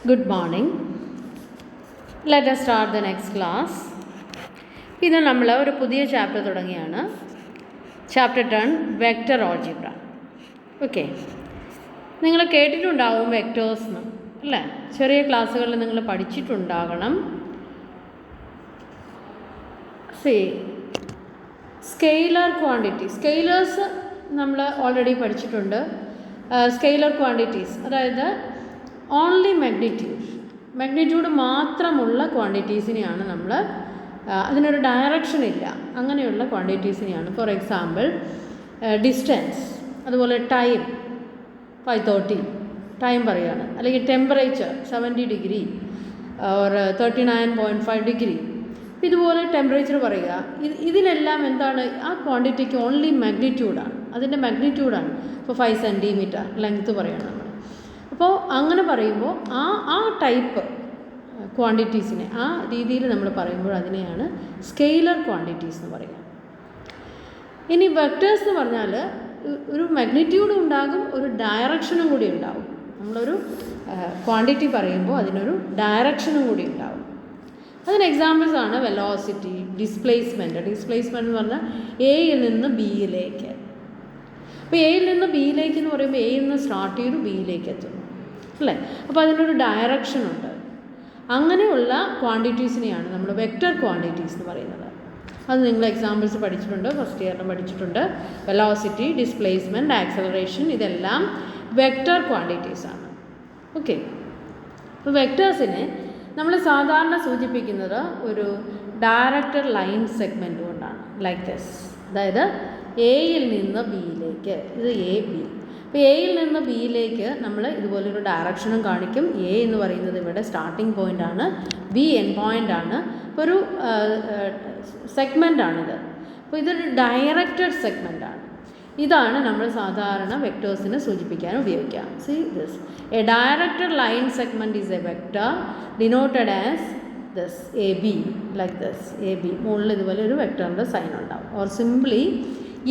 Good morning. Let us start the next class. ഇത് നമ്മൾ ഒരു പുതിയ ചാപ്റ്റർ തുടങ്ങിയാണ്. Chapter 10 vector algebra. ഓക്കെ, നിങ്ങൾ കേട്ടിട്ടുണ്ടാവും വെക്റ്റേഴ്സ് എന്ന് അല്ലേ? ചെറിയ ക്ലാസ്സുകളിൽ നിങ്ങൾ പഠിച്ചിട്ടുണ്ടാകണം. സ്കെയിലർ ക്വാണ്ടിറ്റി, സ്കെയിലേഴ്സ് നമ്മൾ ഓൾറെഡി പഠിച്ചിട്ടുണ്ട്. സ്കെയിലർ ക്വാണ്ടിറ്റീസ് അതായത് ഓൺലി മാഗ്നിറ്റ്യൂഡ് മാത്രമുള്ള ക്വാണ്ടിറ്റീസിനെയാണ് നമ്മൾ, അതിനൊരു ഡയറക്ഷൻ ഇല്ല, അങ്ങനെയുള്ള ക്വാണ്ടിറ്റീസിനെയാണ്. ഫോർ എക്സാമ്പിൾ ഡിസ്റ്റൻസ്, അതുപോലെ ടൈം 5:30 ടൈം പറയുകയാണ്, അല്ലെങ്കിൽ ടെമ്പറേച്ചർ 70 ഡിഗ്രി ഓർ 39.5 ഡിഗ്രി. ഇതുപോലെ ടെമ്പറേച്ചർ പറയുക. ഇതിനെല്ലാം എന്താണ്? ആ ക്വാണ്ടിറ്റിക്ക് ഓൺലി മാഗ്നിറ്റ്യൂഡാണ്, അതിൻ്റെ മാഗ്നിറ്റ്യൂഡാണ്. ഇപ്പോൾ 5 സെൻറ്റിമീറ്റർ ലെങ്ത്ത് പറയണം നമ്മൾ. അപ്പോൾ അങ്ങനെ പറയുമ്പോൾ ആ ടൈപ്പ് ക്വാണ്ടിറ്റീസിനെ ആ രീതിയിൽ നമ്മൾ പറയുമ്പോൾ അതിനെയാണ് സ്കെയിലർ ക്വാണ്ടിറ്റീസ് എന്ന് പറയുക. ഇനി വെക്റ്റേഴ്സ് എന്ന് പറഞ്ഞാൽ ഒരു മാഗ്നിറ്റ്യൂഡും ഉണ്ടാകും, ഒരു ഡയറക്ഷനും കൂടി ഉണ്ടാകും. നമ്മളൊരു ക്വാണ്ടിറ്റി പറയുമ്പോൾ അതിനൊരു ഡയറക്ഷനും കൂടി ഉണ്ടാകും. അതിന് എക്സാമ്പിൾസ് ആണ് വെലോസിറ്റി, ഡിസ്പ്ലേസ്മെൻറ്റ് എന്ന് പറഞ്ഞാൽ എയിൽ നിന്ന് ബിയിലേക്ക്. അപ്പോൾ എയിൽ നിന്ന് ബിയിലേക്ക് എന്ന് പറയുമ്പോൾ എയിൽ നിന്ന് സ്റ്റാർട്ട് ചെയ്ത് ബിയിലേക്ക് എത്തുന്നു അല്ലേ? അപ്പോൾ അതിനൊരു ഡയറക്ഷനുണ്ട്. അങ്ങനെയുള്ള ക്വാണ്ടിറ്റീസിനെയാണ് നമ്മൾ വെക്റ്റർ ക്വാണ്ടിറ്റീസ് എന്ന് പറയുന്നത്. അത് നിങ്ങൾ എക്സാമ്പിൾസ് പഠിച്ചിട്ടുണ്ട്, ഫസ്റ്റ് ഇയറിലും പഠിച്ചിട്ടുണ്ട്. വെലോസിറ്റി, ഡിസ്പ്ലേസ്മെൻറ്റ്, ആക്സലറേഷൻ, ഇതെല്ലാം വെക്റ്റർ ക്വാണ്ടിറ്റീസാണ്. ഓക്കെ, അപ്പോൾ വെക്റ്റേഴ്സിനെ നമ്മൾ സാധാരണ സൂചിപ്പിക്കുന്നത് ഒരു ഡയറക്റ്റഡ് ലൈൻ സെഗ്മെൻറ്റ് കൊണ്ടാണ്, ലൈക്ക് ദിസ്. അതായത് എയിൽ നിന്ന് ബിയിലേക്ക്, ഇത് എ ബി. അപ്പോൾ എയിൽ നിന്ന് ബിയിലേക്ക് നമ്മൾ ഇതുപോലൊരു ഡയറക്ഷനും കാണിക്കും. എ എന്ന് പറയുന്നത് ഇവിടെ സ്റ്റാർട്ടിംഗ് പോയിൻ്റാണ്, ബി എൻഡ് പോയിൻ്റാണ്. ഇപ്പോൾ ഒരു സെഗ്മെൻറ്റാണിത്. അപ്പോൾ ഇതൊരു ഡയറക്റ്റഡ് സെഗ്മെൻറ്റാണ്. ഇതാണ് നമ്മൾ സാധാരണ വെക്റ്റേഴ്സിനെ സൂചിപ്പിക്കാൻ ഉപയോഗിക്കുക. See this, a directed line segment is a vector denoted as this A B, like this A B. മുകളിൽ ഇതുപോലെ ഒരു വെക്റ്ററിൻ്റെ സൈൻ ഉണ്ടാവും. Or simply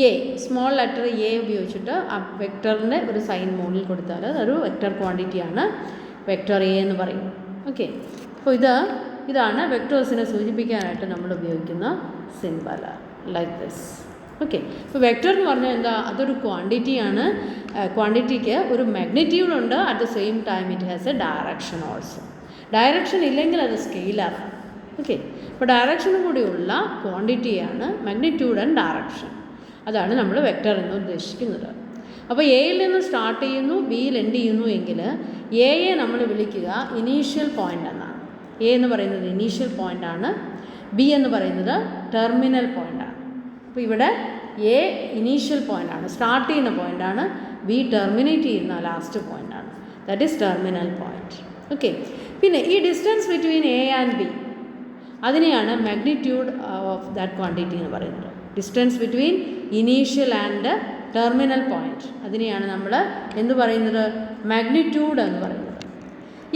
A, small letter A ഉപയോഗിച്ചിട്ട് ആ വെക്റ്ററിൻ്റെ ഒരു സൈൻ മുകളിൽ കൊടുത്താൽ അതൊരു വെക്റ്റർ ക്വാണ്ടിറ്റിയാണ്, വെക്റ്റർ എ എന്ന് പറയും. ഓക്കെ, അപ്പോൾ ഇതാണ് വെക്റ്റേഴ്സിനെ സൂചിപ്പിക്കാനായിട്ട് നമ്മൾ ഉപയോഗിക്കുന്ന സിംബൽ, ലൈക്ക് ദിസ്. ഓക്കെ, ഇപ്പോൾ വെക്റ്റർ എന്ന് പറഞ്ഞാൽ എന്താ? അതൊരു ക്വാണ്ടിറ്റിയാണ്. ക്വാണ്ടിറ്റിക്ക് ഒരു മാഗ്നിറ്റ്യൂഡ് ഉണ്ട്, at the same time it has A direction also. Direction ഇല്ലെങ്കിൽ അത് സ്കെയിലറാണ്. ഓക്കെ, അപ്പോൾ ഡയറക്ഷനും കൂടിയുള്ള ക്വാണ്ടിറ്റിയാണ് മാഗ്നിറ്റ്യൂഡ് ആൻഡ് ഡയറക്ഷൻ. അതാണ് നമ്മൾ വെക്റ്റർ എന്ന് ഉദ്ദേശിക്കുന്നത്. അപ്പോൾ എയിൽ നിന്ന് സ്റ്റാർട്ട് ചെയ്യുന്നു, ബിയിൽ എൻഡ് ചെയ്യുന്നു എങ്കിൽ എയെ നമ്മൾ വിളിക്കുക ഇനീഷ്യൽ പോയിൻ്റ് എന്നാണ്. എ എന്ന് പറയുന്നത് ഇനീഷ്യൽ പോയിൻ്റാണ്, ബി എന്ന് പറയുന്നത് ടെർമിനൽ പോയിൻ്റാണ്. അപ്പോൾ ഇവിടെ എ ഇനീഷ്യൽ പോയിൻ്റാണ്, സ്റ്റാർട്ട് ചെയ്യുന്ന പോയിൻ്റാണ്. ബി ടെർമിനേറ്റ് ചെയ്യുന്ന ലാസ്റ്റ് പോയിൻ്റാണ്, that is terminal point. Okay, പിന്നെ ഈ distance between A and B, അതിനെയാണ് മാഗ്നിറ്റ്യൂഡ് ഓഫ് ദാറ്റ് ക്വാണ്ടിറ്റി എന്ന് പറയുന്നത്. Distance between initial and terminal point, അതിനെയാണ് നമ്മൾ എന്ത് പറയുന്നത്? മാഗ്നിറ്റ്യൂഡ് എന്ന് പറയുന്നത്.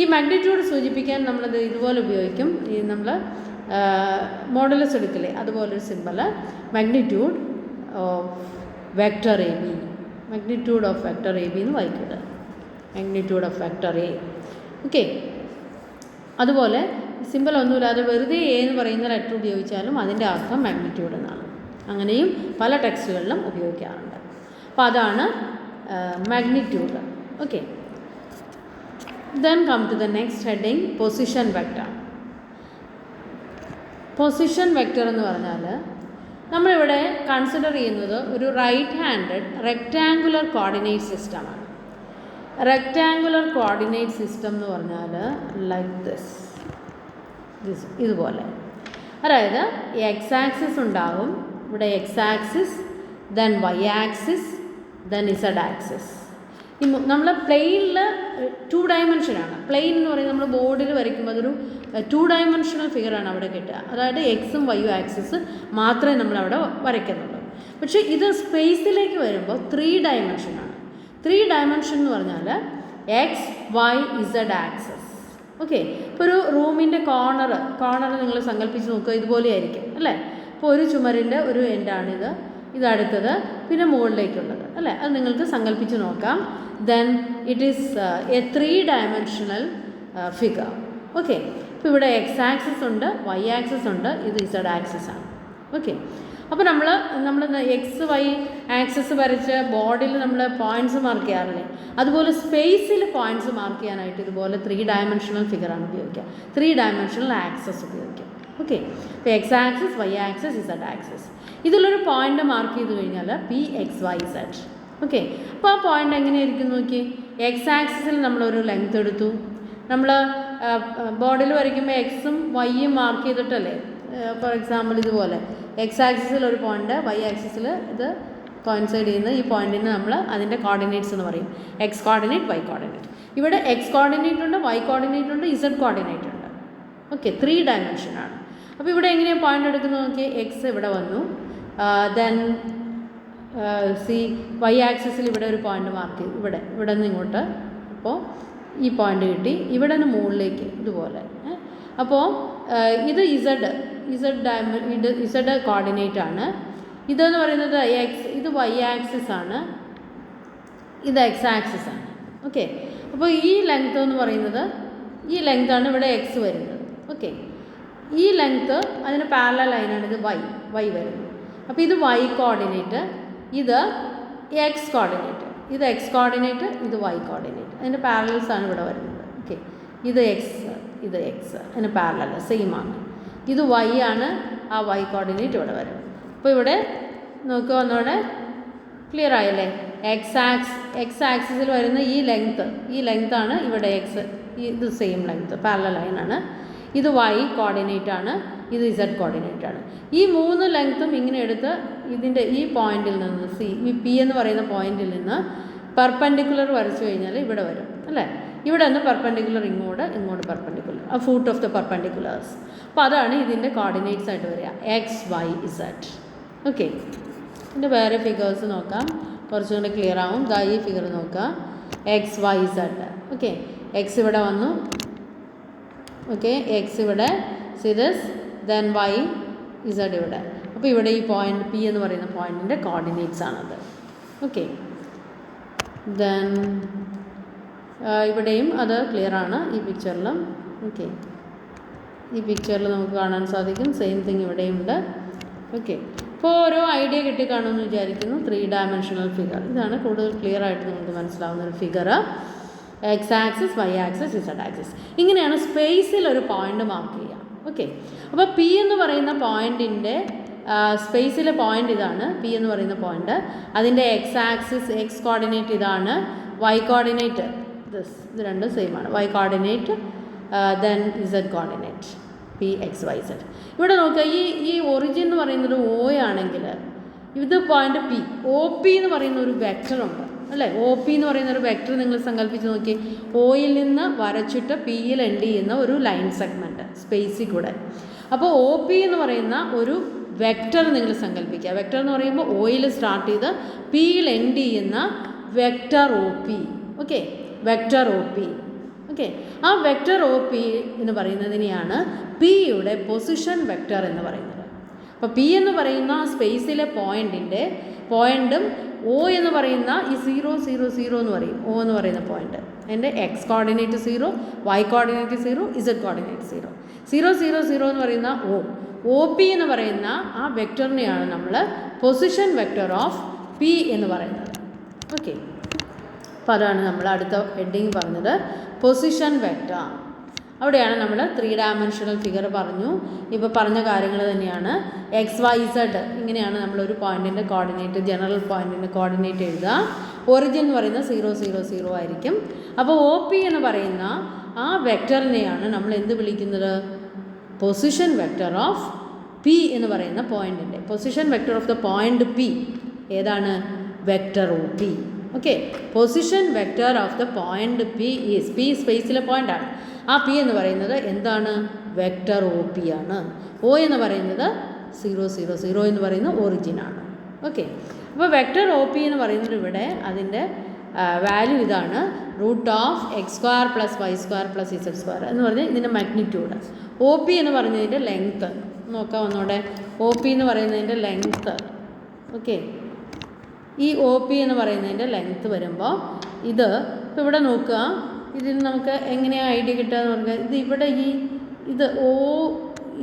ഈ മാഗ്നിറ്റ്യൂഡ് സൂചിപ്പിക്കാൻ നമ്മളത് ഇതുപോലെ ഉപയോഗിക്കും. ഈ നമ്മൾ മോഡലസ് എടുക്കില്ലേ, അതുപോലൊരു symbol, magnitude of vector A B. Magnitude of vector A B എന്ന് വായിക്കുന്നത്, magnitude of vector A. Okay, അതുപോലെ സിമ്പൽ ഒന്നുമില്ലാതെ വെറുതെ എ എന്ന് പറയുന്ന ലെറ്റർ ഉപയോഗിച്ചാലും അതിൻ്റെ അർത്ഥം മാഗ്നിറ്റ്യൂഡ് എന്നാണ്. അങ്ങനെയും പല ടെക്സ്റ്റുകളിലും ഉപയോഗിക്കാറുണ്ട്. അപ്പോൾ അതാണ് magnitude. Okay, then come to the next heading, position vector. Position vector എന്ന് പറഞ്ഞാൽ നമ്മളിവിടെ കൺസിഡർ ചെയ്യുന്നത് ഒരു റൈറ്റ് ഹാൻഡഡ് റെക്റ്റാങ്കുലർ കോർഡിനേറ്റ് സിസ്റ്റമാണ്. റെക്റ്റാങ്കുലർ കോർഡിനേറ്റ് സിസ്റ്റം എന്ന് പറഞ്ഞാൽ ലൈക്ക് ദിസ്, ഇതുപോലെ. അതായത് എക്സ് ആക്സിസ് ഉണ്ടാകും, ഇവിടെ X axis, then Y axis, then Z axis. നമ്മൾ പ്ലെയിനിൽ 2 ഡയമെൻഷനാണ്. പ്ലെയിൻ എന്ന് പറയുന്നത് നമ്മൾ ബോർഡിൽ വരയ്ക്കുമ്പോൾ അതൊരു 2 ഡയമെൻഷണൽ ഫിഗറാണ് അവിടെ കിട്ടുക. അതായത് എക്സും വൈയും ആക്സിസ് മാത്രമേ നമ്മളവിടെ വരയ്ക്കുന്നുള്ളൂ. പക്ഷേ ഇത് സ്പേസിലേക്ക് വരുമ്പോൾ 3 ഡയമെൻഷനാണ്. 3 ഡയമെൻഷൻ എന്ന് പറഞ്ഞാൽ X, Y, Z axis. Okay, ഇപ്പോൾ ഒരു റൂമിൻ്റെ കോർണർ നിങ്ങൾ സങ്കല്പിച്ച് നോക്കുക, ഇതുപോലെയായിരിക്കും അല്ലേ? അപ്പോൾ ഒരു ചുമരിൻ്റെ ഒരു എൻഡാണിത്, ഇതടുത്തത്, പിന്നെ മുകളിലേക്കുള്ളത് അല്ലേ? അത് നിങ്ങൾക്ക് സങ്കല്പിച്ച് നോക്കാം. Then it is A 3 dimensional figure. Okay, ഇപ്പോൾ ഇവിടെ എക്സ് ആക്സിസ് ഉണ്ട്, വൈ ആക്സിസ് ഉണ്ട്, ഇത് ഇസഡ് ആക്സിസ് ആണ്. ഓക്കെ, അപ്പോൾ നമ്മൾ എക്സ് വൈ ആക്സിസ് വരച്ച് ബോർഡിൽ നമ്മൾ പോയിൻറ്റ്സ് മാർക്ക് ചെയ്യാറില്ലേ, അതുപോലെ സ്പേസിൽ പോയിൻറ്റ്സ് മാർക്ക് ചെയ്യാനായിട്ട് ഇതുപോലെ 3 ഡയമെൻഷണൽ ഫിഗറാണ് ഉപയോഗിക്കുക, 3 ഡയമെൻഷണൽ ആക്സസ് ഉപയോഗിക്കുക. ഓക്കെ, ഇപ്പോൾ X axis, Y axis, Z axis, ഇതിലൊരു പോയിൻ്റ് മാർക്ക് ചെയ്ത് കഴിഞ്ഞാൽ PXYZ. ഓക്കെ, അപ്പോൾ ആ പോയിൻ്റ് എങ്ങനെയായിരിക്കും നോക്കി, എക്സ് ആക്സിസിൽ നമ്മളൊരു ലെങ്ത് എടുത്തു, നമ്മൾ ബോർഡിൽ വരയ്ക്കുമ്പോൾ എക്സും വൈയും മാർക്ക് ചെയ്തിട്ടല്ലേ, ഫോർ എക്സാമ്പിൾ ഇതുപോലെ എക്സ് ആക്സിസിൽ ഒരു പോയിൻ്റ്, വൈ ആക്സിസിൽ ഇത് കോയിൻസൈഡ് ചെയ്യുന്ന ഈ പോയിൻറ്റിന് നമ്മൾ അതിൻ്റെ കോർഡിനേറ്റ്സ് എന്ന് പറയും, എക്സ് കോർഡിനേറ്റ്, വൈ കോർഡിനേറ്റ്. ഇവിടെ എക്സ് കോർഡിനേറ്റ് ഉണ്ട്, വൈ കോർഡിനേറ്റ് ഉണ്ട്, ഇസഡ് കോർഡിനേറ്റ് ഉണ്ട്. ഓക്കെ, 3 ഡയമെൻഷനാണ്. അപ്പോൾ ഇവിടെ എങ്ങനെയാണ് പോയിൻ്റ് എടുക്കുന്നത് നോക്കി, എക്സ് ഇവിടെ വന്നു, ദെൻ വൈ ആക്സിസിൽ ഇവിടെ ഒരു പോയിൻ്റ് മാർക്ക് ചെയ്തു, ഇവിടെ നിന്ന് ഇങ്ങോട്ട്, അപ്പോൾ ഈ പോയിൻ്റ് കിട്ടി, ഇവിടെ നിന്ന് മുകളിലേക്ക് ഇതുപോലെ. അപ്പോൾ ഇത് ഇസഡ് കോർഡിനേറ്റ് ആണ്. ഇതെന്ന് പറയുന്നത് എക്സ്, ഇത് വൈ ആക്സിസ് ആണ്, ഇത് എക്സ് ആക്സിസ് ആണ്. ഓക്കെ, അപ്പോൾ ഈ ലെങ്ത് എന്ന് പറയുന്നത്, ഈ ലെങ്താണ് ഇവിടെ എക്സ് വരുന്നത്. ഓക്കെ, ഈ ലെങ്ത്ത് അതിന് പാരലൽ ലൈനാണ്, ഇത് വൈ വരുന്നത്. അപ്പോൾ ഇത് വൈ കോർഡിനേറ്റ്, ഇത് എക്സ് കോർഡിനേറ്റ്, ഇത് എക്സ് കോർഡിനേറ്റ്, ഇത് വൈ കോർഡിനേറ്റ്, അതിൻ്റെ പാരലൽസാണ് ഇവിടെ വരുന്നത്. ഓക്കെ, ഇത് എക്സ്, ഇത് എക്സ്, അതിന് പാരലൽ സെയിം ആണ്. ഇത് വൈ ആണ്, ആ വൈ കോർഡിനേറ്റ് ഇവിടെ വരും. അപ്പോൾ ഇവിടെ നോക്കുക, ഒന്നുകൂടെ ക്ലിയർ ആയല്ലേ, എക്സ് ആക്സിസിൽ വരുന്ന ഈ ലെങ്ത്താണ് ഇവിടെ എക്സ്, ഇത് സെയിം ലെങ്ത്ത്, പാരലൽ ലൈനാണ്. ഇത് വൈ കോർഡിനേറ്റ് ആണ്, ഇത് ഇസഡ് കോർഡിനേറ്റ് ആണ്. ഈ 3 ലെങ്ത്തും ഇങ്ങനെ എടുത്ത് ഇതിൻ്റെ ഈ പോയിന്റിൽ നിന്ന് ഈ പി എന്ന് പറയുന്ന പോയിന്റിൽ നിന്ന് പെർപെൻഡിക്കുലർ വരച്ചു കഴിഞ്ഞാൽ ഇവിടെ വരും അല്ലേ, ഇവിടെ നിന്ന് പെർപെൻഡിക്കുലർ ഇങ്ങോട്ട് പെർപെൻഡിക്കുലർ, ആ ഫൂട്ട് ഓഫ് ദ പെർപെൻഡിക്കുലേഴ്സ്. അപ്പോൾ അതാണ് ഇതിൻ്റെ കോർഡിനേറ്റ്സ് ആയിട്ട് വരിക, എക്സ് വൈ ഇസഡ്. ഓക്കെ, ഇതിൻ്റെ വേറെ ഫിഗേഴ്സ് നോക്കാം, കുറച്ചും കൂടെ ക്ലിയർ ആവും. ദാ ഈ ഫിഗർ നോക്കുക, X Y Z. Okay, X ഇവിടെ വന്നു, ഓക്കെ, എക്സ് ഇവിടെ, സിദസ്, ദെൻ വൈ ഇസഡ് ഇവിടെ. അപ്പോൾ ഇവിടെ ഈ പോയിൻ്റ് പി എന്ന് പറയുന്ന പോയിൻറ്റിൻ്റെ കോർഡിനേറ്റ്സ് ആണത്. ഓക്കെ, ദെൻ ഇവിടെയും അത് ക്ലിയർ ആണ് ഈ പിക്ചറിലും. ഓക്കെ, ഈ പിക്ചറിൽ നമുക്ക് കാണാൻ സാധിക്കും, സെയിം തിങ് ഇവിടെയുണ്ട്. ഓക്കെ, ഇപ്പോൾ ഓരോ ഐഡിയ കിട്ടിക്കാണുമെന്ന് വിചാരിക്കുന്നു. 3 ഡയമെൻഷണൽ ഫിഗർ, ഇതാണ് കൂടുതൽ ക്ലിയർ ആയിട്ട് നമുക്ക് മനസ്സിലാവുന്ന ഒരു figure. X axis, Y axis, Z axis, ഇങ്ങനെയാണ് സ്പേസിൽ ഒരു പോയിൻ്റ് മാർക്ക് ചെയ്യുക. ഓക്കെ, അപ്പോൾ പി എന്ന് പറയുന്ന പോയിൻറ്റിൻ്റെ സ്പേസിലെ പോയിൻ്റ് ഇതാണ്, പി എന്ന് പറയുന്ന പോയിൻ്റ്, അതിൻ്റെ എക്സ് ആക്സിസ്, എക്സ് കോർഡിനേറ്റ് ഇതാണ്, വൈ കോർഡിനേറ്റ് ഇത് രണ്ടും സെയിം ആണ്, Y coordinate, then Z coordinate, PXYZ. ഇവിടെ നോക്കുക, ഈ ഒറിജിൻ എന്ന് പറയുന്നത് O ആണെങ്കിൽ ഇത് പോയിൻ്റ് പി, OP എന്ന് പറയുന്ന ഒരു വെക്ടറുണ്ട് അല്ലേ, OP എന്ന് പറയുന്ന ഒരു വെക്ടർ നിങ്ങൾ സങ്കല്പിച്ച് നോക്കി, ഓയിൽ നിന്ന് വരച്ചിട്ട് പിയിൽ എൻഡ് ചെയ്യുന്ന ഒരു ലൈൻ സെഗ്മെൻറ്റ് സ്പേസിൽ കൂടെ. അപ്പോൾ OP എന്ന് പറയുന്ന ഒരു വെക്ടർ നിങ്ങൾ സങ്കല്പിക്കുക, വെക്ടർ എന്ന് പറയുമ്പോൾ ഓയിൽ സ്റ്റാർട്ട് ചെയ്ത് പിയിൽ എൻഡ് ചെയ്യുന്ന vector OP. Okay, vector OP. Okay, ആ വെക്ടർ OP എന്ന് പറയുന്നതിനെയാണ് പിയുടെ പൊസിഷൻ വെക്ടർ എന്ന് പറയുന്നത്. അപ്പോൾ പി എന്ന് പറയുന്ന സ്പേസിലെ പോയിൻറ്റും O എന്ന് പറയുന്ന ഈ 0 0 0 എന്ന് പറയും, O എന്ന് പറയുന്ന പോയിൻ്റ്, അതിൻ്റെ X coordinate 0, Y coordinate 0, Z coordinate 0, 0 0 0 എന്ന് പറയുന്ന OP എന്ന് പറയുന്ന ആ വെക്ടറിനെയാണ് നമ്മൾ പൊസിഷൻ വെക്ടർ ഓഫ് പി എന്ന് പറയുന്നത്. ഓക്കെ, അപ്പോൾ അതാണ് നമ്മൾ അടുത്ത ഹെഡിങ് പറഞ്ഞത്, പൊസിഷൻ വെക്ടർ. അവിടെയാണ് നമ്മൾ 3 ഡയമെൻഷണൽ ഫിഗർ പറഞ്ഞു. ഇപ്പോൾ പറഞ്ഞ കാര്യങ്ങൾ തന്നെയാണ്. XYZ ഇങ്ങനെയാണ് നമ്മളൊരു പോയിൻറ്റിൻ്റെ കോർഡിനേറ്റ്, ജനറൽ പോയിൻറ്റിൻ്റെ കോർഡിനേറ്റ് എഴുതുക. ഒറിജിൻ എന്ന് പറയുന്നത് 0 0 0 ആയിരിക്കും. അപ്പോൾ OP എന്ന് പറയുന്ന ആ വെക്ടറിനെയാണ് നമ്മൾ എന്ത് വിളിക്കുന്നത്, പൊസിഷൻ വെക്ടർ ഓഫ് പി എന്ന് പറയുന്ന പോയിൻറ്റിൻ്റെ position vector of the point P ഏതാണ്, vector OP. Okay, position vector of the point P is, P സ്പേസിലെ പോയിൻ്റാണ്, ആ പി എന്ന് പറയുന്നത് എന്താണ്, വെക്ടർ OP ആണ്. O എന്ന് പറയുന്നത് 0 0 0 എന്ന് പറയുന്ന ഒറിജിനാണ്. ഓക്കെ, അപ്പോൾ വെക്ടർ OP എന്ന് പറയുന്നത് ഇവിടെ അതിൻ്റെ വാല്യൂ ഇതാണ്, √(x² + y² + z² എന്ന് പറഞ്ഞാൽ ഇതിൻ്റെ മാഗ്നിറ്റ്യൂഡ്. OP എന്ന് പറയുന്നതിൻ്റെ ലെങ്ത്ത് നോക്കാം ഒന്നുകൂടെ, OP എന്ന് പറയുന്നതിൻ്റെ ലെങ്ത്ത്. ഓക്കെ, ഈ OP എന്ന് പറയുന്നതിൻ്റെ ലെങ്ത്ത് വരുമ്പോൾ ഇത് ഇപ്പോൾ ഇവിടെ നോക്കുക, ഇതിന് നമുക്ക് എങ്ങനെയാണ് ഐഡിയ കിട്ടുക എന്ന് പറഞ്ഞാൽ ഇത് ഇവിടെ ഇത്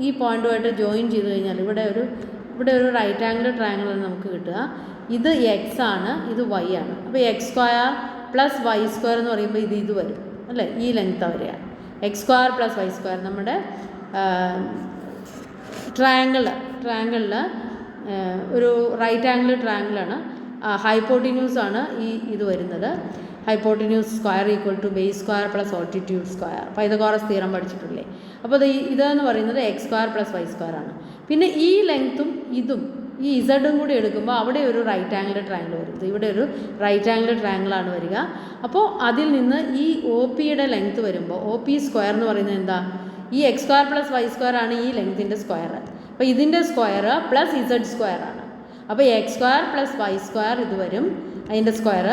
ഈ പോയിൻറ്റുമായിട്ട് ജോയിൻ ചെയ്ത് കഴിഞ്ഞാൽ ഇവിടെ ഒരു റൈറ്റ് ആംഗിൾ ട്രയാങ്കിൾ നമുക്ക് കിട്ടുക. ഇത് എക്സ് ആണ്, ഇത് വൈ ആണ്. അപ്പോൾ X square plus Y square എന്ന് പറയുമ്പോൾ ഇത് വരും അല്ലേ, ഈ ലെങ്ത്താണ് വരിക. X square plus Y square നമ്മുടെ ട്രയാങ്കിളിൽ ഒരു റൈറ്റ് ആംഗിൾ ട്രയാങ്കിളാണ്. ഹൈപ്പോട്ടിന്യൂസാണ് ഇത് വരുന്നത്. Hypotenuse square equal to base square plus altitude square. Pythagoras theorem പഠിച്ചിട്ടില്ലേ? അപ്പോൾ ഇതെന്ന് പറയുന്നത് X square plus Y square ആണ്. പിന്നെ ഈ ലെങ്ത്തും ഇതും ഈ ഇസഡും കൂടി എടുക്കുമ്പോൾ അവിടെ ഒരു റൈറ്റ് ആംഗിൾ ട്രയാങ്കിൾ വരും. ഇവിടെ ഒരു റൈറ്റ് ആംഗിൾ ട്രയാങ്കിളാണ് വരിക. അപ്പോൾ അതിൽ നിന്ന് ഈ ഒ പിയുടെ ലെങ്ത്ത് വരുമ്പോൾ ഒ പി സ്ക്വയർ എന്ന് പറയുന്നത് എന്താ? ഈ X square plus Y square ആണ് ഈ ലെങ്ത്തിൻ്റെ സ്ക്വയർ. അപ്പോൾ ഇതിൻ്റെ സ്ക്വയർ പ്ലസ് ഇസഡ് സ്ക്വയർ ആണ്. അപ്പോൾ X square plus Y square ഇത് വരും, അതിൻ്റെ square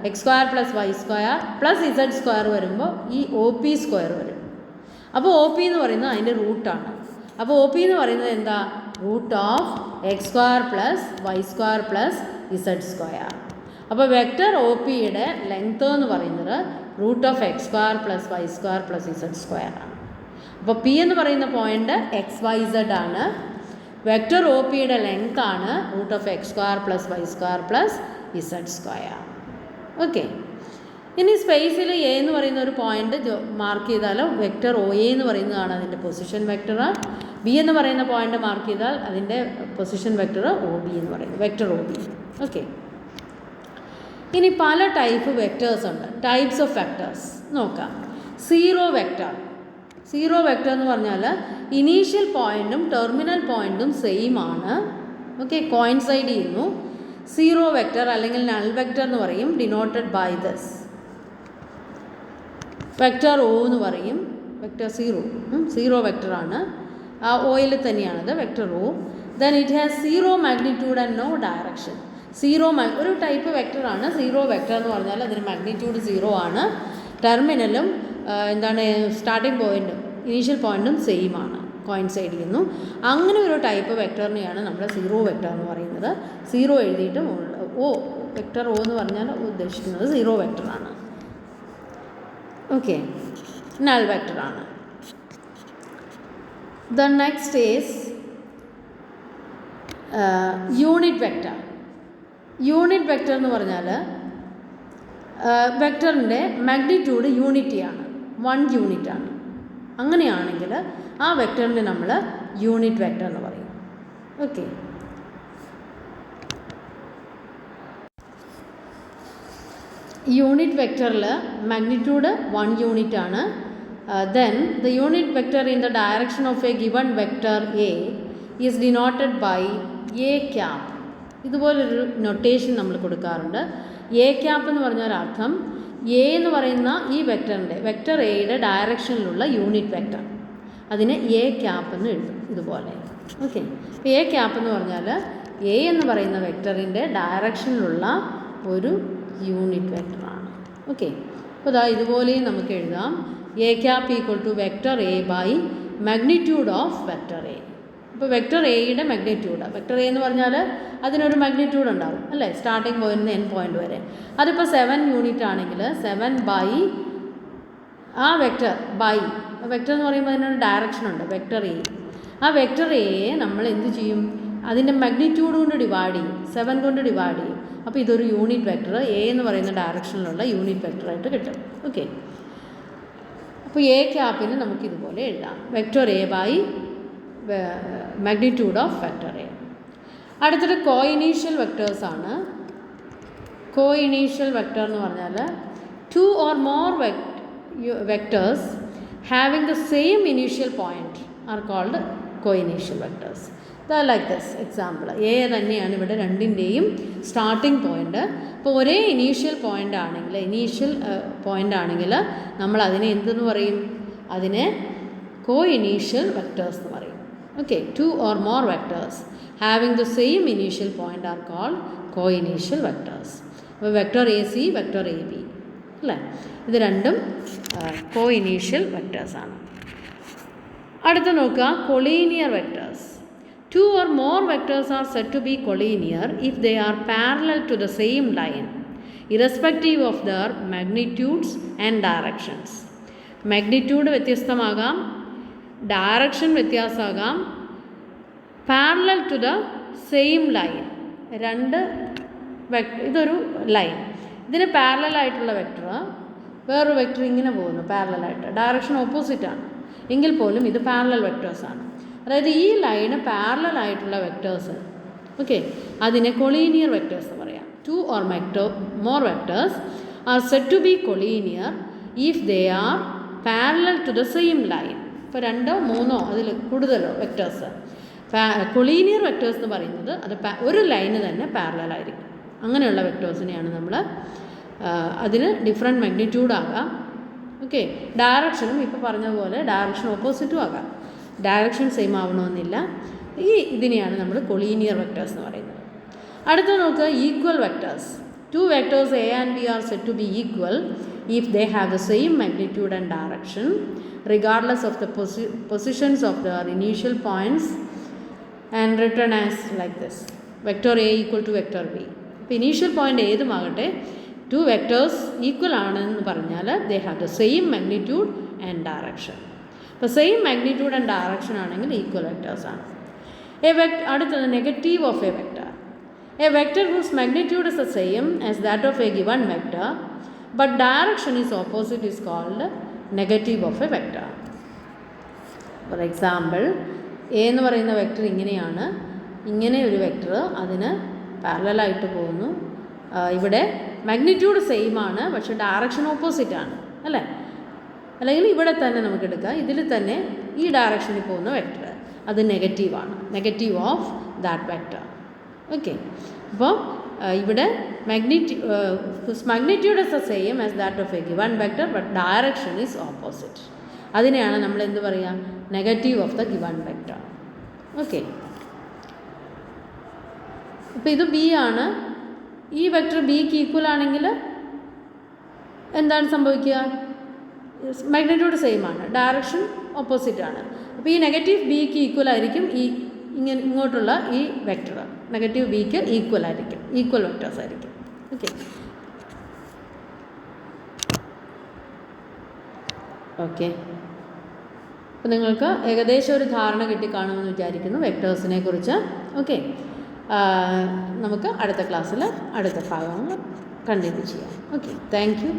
X square plus Y square plus Z square വരുമ്പോൾ ഈ ഒ പി സ്ക്വയർ വരും. അപ്പോൾ ഒ പി എന്ന് പറയുന്നത് അതിൻ്റെ റൂട്ടാണ്. അപ്പോൾ ഒ പി എന്ന് പറയുന്നത് എന്താ? Root of X square plus Y square plus Z square. അപ്പോൾ വെക്റ്റർ ഒ പിയുടെ ലെങ്ത്ത് എന്ന് പറയുന്നത് root of X square plus Y square plus Z square ആണ്. അപ്പോൾ പി എന്ന് പറയുന്ന പോയിൻ്റ് എക്സ് വൈ ഇസഡ് ആണ്. വെക്റ്റർ ഒ പിയുടെ ലെങ്ത് ആണ് root of X square plus Y square plus Z square. Okay, ഇനി സ്പേസിൽ എ എന്ന് പറയുന്ന ഒരു പോയിൻ്റ് മാർക്ക് ചെയ്താൽ വെക്റ്റർ ഒ എ എന്ന് പറയുന്നതാണ് അതിൻ്റെ പൊസിഷൻ വെക്റ്റർ. ബി എന്ന് പറയുന്ന പോയിൻ്റ് മാർക്ക് ചെയ്താൽ അതിൻ്റെ പൊസിഷൻ വെക്റ്റർ ഒ ബി എന്ന് പറയുന്നത് വെക്റ്റർ ഒ ബി. ഓക്കെ, ഇനി പല ടൈപ്പ് വെക്റ്റേഴ്സ് ഉണ്ട്, ടൈപ്സ് ഓഫ് വെക്റ്റേഴ്സ് നോക്കാം. സീറോ വെക്റ്റർ എന്ന് പറഞ്ഞാൽ ഇനീഷ്യൽ പോയിൻറ്റും ടെർമിനൽ പോയിൻറ്റും സെയിം ആണ്. ഓക്കെ, കോയിൻസൈഡ് ചെയ്യുന്നു. സീറോ വെക്റ്റർ അല്ലെങ്കിൽ നൾ വെക്റ്റർ എന്ന് പറയും, denoted by this. Vector O എന്ന് പറയും, വെക്റ്റർ സീറോ വെക്റ്ററാണ്. ആ ഓയിൽ തന്നെയാണത് vector O. Then it has zero magnitude and no direction. ഒരു ടൈപ്പ് വെക്റ്ററാണ് സീറോ വെക്റ്റർ എന്ന് പറഞ്ഞാൽ അതിന് മാഗ്നിറ്റ്യൂഡ് 0 ആണ്. ടെർമിനലും സ്റ്റാർട്ടിംഗ് പോയിൻറ്റും ഇനീഷ്യൽ പോയിൻറ്റും സെയിം ആണ്, കോയിൻസൈഡ് ചെയ്യുന്നു. അങ്ങനെ ഒരു ടൈപ്പ് വെക്റ്ററിനെയാണ് നമ്മൾ സീറോ വെക്റ്റർ എന്ന് പറയുന്നത്. സീറോ എഴുതിയിട്ട് വെക്റ്റർ ഒ എന്ന് പറഞ്ഞാൽ ഉദ്ദേശിക്കുന്നത് സീറോ വെക്റ്ററാണ്. ഓക്കെ, നൾ വെക്റ്ററാണ്. The next is unit vector. Unit vector എന്ന് പറഞ്ഞാൽ വെക്റ്ററിൻ്റെ മാഗ്നിറ്റ്യൂഡ് യൂണിറ്റിയാണ്, 1 യൂണിറ്റാണ്. അങ്ങനെയാണെങ്കിൽ ആ വെക്റ്ററിനെ നമ്മൾ യൂണിറ്റ് വെക്റ്റർ എന്ന് പറയും. ഓക്കെ, യൂണിറ്റ് വെക്റ്ററിൽ മാഗ്നിറ്റ്യൂഡ് 1 യൂണിറ്റാണ്. Then the unit vector in the direction of a given vector A is denoted by A cap. ഇതുപോലൊരു നൊട്ടേഷൻ നമ്മൾ കൊടുക്കാറുണ്ട്. എ ക്യാപ്പ് എന്ന് പറഞ്ഞാൽ അർത്ഥം എ എന്ന് പറയുന്ന ഈ വെക്റ്റർ എയുടെ ഡയറക്ഷനിലുള്ള യൂണിറ്റ് വെക്റ്റർ, അതിന് എ ക്യാപ്പ് എന്ന് എഴുതും ഇതുപോലെ. ഓക്കെ, അപ്പോൾ എ ക്യാപ്പ് എന്ന് പറഞ്ഞാൽ എ എന്ന് പറയുന്ന വെക്റ്ററിൻ്റെ ഡയറക്ഷനിലുള്ള ഒരു യൂണിറ്റ് വെക്റ്ററാണ്. ഓക്കെ, അപ്പോൾ ഇതുപോലെയും നമുക്ക് എഴുതാം. A cap equal to vector A by magnitude of vector A. ഇപ്പോൾ വെക്റ്റർ എയുടെ മാഗ്നിറ്റ്യൂഡ്, വെക്റ്റർ എ എന്ന് പറഞ്ഞാൽ അതിനൊരു മാഗ്നിറ്റ്യൂഡ് ഉണ്ടാവും അല്ലേ, സ്റ്റാർട്ടിംഗ് പോയിൻ്റ് നിന്ന് എൻഡ് പോയിൻ്റ് വരെ. അതിപ്പോൾ 7 യൂണിറ്റ് ആണെങ്കിൽ 7 ബൈ ആ വെക്റ്റർ എന്ന് പറയുമ്പോൾ അതിനൊരു ഡയറക്ഷൻ ഉണ്ട്, വെക്റ്റർ എ. ആ വെക്റ്റർ എയെ നമ്മൾ എന്ത് ചെയ്യും? അതിൻ്റെ മാഗ്നിറ്റ്യൂഡ് കൊണ്ട് ഡിവൈഡ് ചെയ്യും, 7 കൊണ്ട് ഡിവൈഡ് ചെയ്യും. അപ്പോൾ ഇതൊരു യൂണിറ്റ് വെക്റ്റർ എ എന്ന് പറയുന്ന ഡയറക്ഷനിലുള്ള യൂണിറ്റ് വെക്റ്ററായിട്ട് കിട്ടും. ഓക്കെ, അപ്പോൾ എ ക്യാപ്പിന് നമുക്കിതുപോലെ എഴുതാം, vector A by magnitude of vector A. അടുത്തത് കോഇനീഷ്യൽ വെക്റ്റേഴ്സാണ്. കോഇനീഷ്യൽ വെക്റ്റർ എന്ന് പറഞ്ഞാൽ 2 or more vectors having the same initial point are called coinitial vectors. Like this example. A തന്നെയാണ് ഇവിടെ രണ്ടിൻ്റെയും സ്റ്റാർട്ടിംഗ് പോയിൻ്റ്. ഇപ്പോൾ ഒരേ ഇനീഷ്യൽ പോയിൻ്റ് ആണെങ്കിൽ നമ്മൾ അതിനെ എന്തെന്ന് പറയും? അതിനെ കോഇനീഷ്യൽ വെക്റ്റേഴ്സ് എന്ന് പറയും. Okay, 2 or more vectors having the same initial point are called coinitial vectors. അപ്പോൾ vector A C, vector A B അല്ലേ, ഇത് രണ്ടും കോഇനീഷ്യൽ വെക്റ്റേഴ്സാണ്. അടുത്ത നോക്കുക, collinear vectors. 2 or more vectors are said to be collinear if they are parallel to the same line. Irrespective of their magnitudes and directions. Magnitude വ്യത്യസ്തമാകാം, direction വ്യത്യാസമാകാം. Parallel to the same line, ഇതൊരു line, ഇതിന് പാരലലായിട്ടുള്ള vector, വേറൊരു vector ഇങ്ങനെ പോകുന്നു പാരലലായിട്ട്, direction ഓപ്പോസിറ്റാണ്, എങ്കിൽ പോലും ഇത് പാരലൽ വെക്ടേഴ്സാണ്. അതായത് ഈ ലൈന് പാരലലായിട്ടുള്ള വെക്ടേഴ്സ്, ഓക്കെ, അതിനെ കൊളീനിയർ വെക്ടേഴ്സ് എന്ന് പറയാം. 2 or more vectors are said to be collinear if they are parallel to the same line. ഇപ്പോൾ 2 or 3 അതിൽ കൂടുതലോ വെക്ടേഴ്സ് കൊളീനിയർ വെക്ടേഴ്സ് എന്ന് പറയുന്നത് അത് ഒരു ലൈന് തന്നെ പാരലലായിരിക്കും. അങ്ങനെയുള്ള വെക്ടേഴ്സിനെയാണ് നമ്മൾ, അതിന് ഡിഫറെൻറ്റ് മാഗ്നിറ്റ്യൂഡ് ആകാം, ഓക്കെ. ഡയറക്ഷനും ഇപ്പോൾ പറഞ്ഞതുപോലെ ഡയറക്ഷൻ ഓപ്പോസിറ്റും ആകാം, ഡയറക്ഷൻ സെയിം ആവണമെന്നില്ല. ഇതിനെയാണ് നമ്മൾ കൊളീനിയർ വെക്ടേഴ്സ് എന്ന് പറയുന്നത്. അടുത്ത നോക്കുക, equal vectors. 2 vectors A and B are said to be equal if they have the same magnitude and direction regardless of the positions of their initial points and written as like this: vector A equal to vector B. ഇപ്പോൾ initial point ഏതുമാകട്ടെ 2 vectors equal ആണെന്ന് പറഞ്ഞാൽ they have the same magnitude and direction. ഇപ്പോൾ same magnitude and direction ആണെങ്കിൽ equal വെക്ടേഴ്സാണ്. അടുത്തത് negative of A vector. A vector whose magnitude is the same as that of a given vector but direction is opposite is called negative of a vector. For example, A എന്ന് പറയുന്ന vector ഇങ്ങനെയാണ്, ഇങ്ങനെ ഒരു vector അതിന് പാരലലായിട്ട് പോകുന്നു. ഇവിടെ magnitude same ആണ്, പക്ഷേ ഡയറക്ഷൻ ഓപ്പോസിറ്റാണ്, അല്ലേ? അല്ലെങ്കിൽ ഇവിടെ തന്നെ നമുക്ക് എടുക്കാം, ഇതിൽ തന്നെ ഈ ഡയറക്ഷനിൽ പോകുന്ന വെക്ടർ അത് നെഗറ്റീവാണ്, negative of that vector, okay. അപ്പോൾ ഇവിടെ magnitude is the same as that of a given vector but direction is opposite. അതിനെയാണ് നമ്മൾ എന്ത് പറയുക, negative of the given vector, okay. ഇപ്പോൾ ഇത് ബി ആണ്, ഈ വെക്ടർ ബിക്ക് ഈക്വൽ ആണെങ്കിൽ എന്താണ് സംഭവിക്കുക, മാഗ്നിറ്റ്യൂഡ് സെയിം ആണ്, ഡയറക്ഷൻ ഓപ്പോസിറ്റ് ആണ്. അപ്പോൾ ഈ നെഗറ്റീവ് ബിക്ക് ഈക്വൽ ആയിരിക്കും ഇങ്ങോട്ടുള്ള ഈ വെക്ടർ, നെഗറ്റീവ് ബിക്ക് ഈക്വൽ ആയിരിക്കും, ഈക്വൽ വെക്ടേഴ്സ് ആയിരിക്കും, ഓക്കെ. ഓക്കെ, അപ്പോൾ നിങ്ങൾക്ക് ഏകദേശം ഒരു ധാരണ കിട്ടിക്കാണുമെന്ന് വിചാരിക്കുന്നു വെക്ടേഴ്സിനെ കുറിച്ച്, ഓക്കെ. നമുക്ക് അടുത്ത ക്ലാസ്സിൽ അടുത്ത ഭാഗങ്ങൾ കണ്ടിന്യൂ ചെയ്യാം, ഓക്കെ. Thank you.